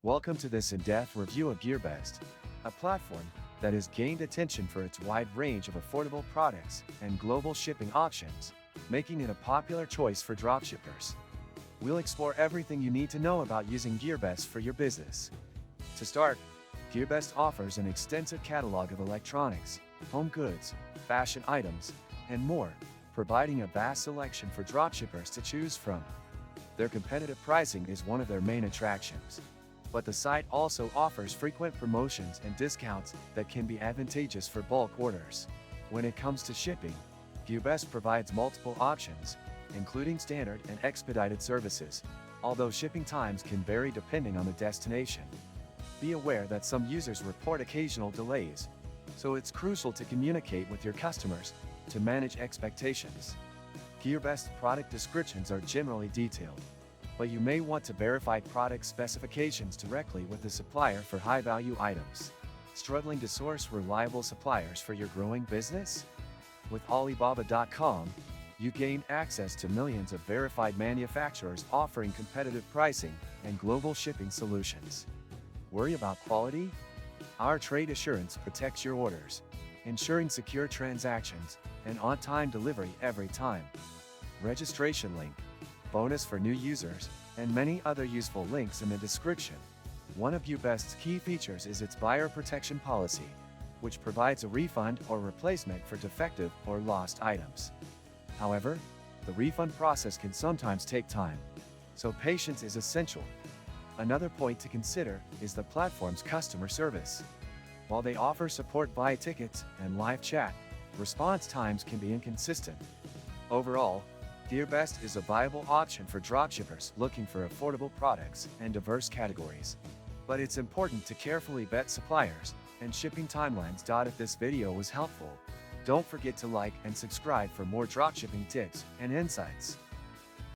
Welcome to this in-depth review of Gearbest, a platform that has gained attention for its wide range of affordable products and global shipping options, making it a popular choice for dropshippers. We'll explore everything you need to know about using Gearbest for your business. To start, Gearbest offers an extensive catalog of electronics, home goods, fashion items, and more, providing a vast selection for dropshippers to choose from. Their competitive pricing is one of their main attractions, but the site also offers frequent promotions and discounts that can be advantageous for bulk orders. When it comes to shipping, Gearbest provides multiple options, including standard and expedited services, although shipping times can vary depending on the destination. Be aware that some users report occasional delays, so it's crucial to communicate with your customers to manage expectations. Gearbest product descriptions are generally detailed, but you may want to verify product specifications directly with the supplier for high-value items. Struggling to source reliable suppliers for your growing business? With Alibaba.com, you gain access to millions of verified manufacturers offering competitive pricing and global shipping solutions. Worry about quality? Our trade assurance protects your orders, ensuring secure transactions and on-time delivery every time. Registration link, bonus for new users, and many other useful links in the description. One of Gearbest's key features is its buyer protection policy, which provides a refund or replacement for defective or lost items. However, the refund process can sometimes take time, so patience is essential. Another point to consider is the platform's customer service. While they offer support via tickets and live chat, response times can be inconsistent. Overall, Gearbest is a viable option for dropshippers looking for affordable products and diverse categories. But it's important to carefully vet suppliers and shipping timelines. If this video was helpful, don't forget to like and subscribe for more dropshipping tips and insights.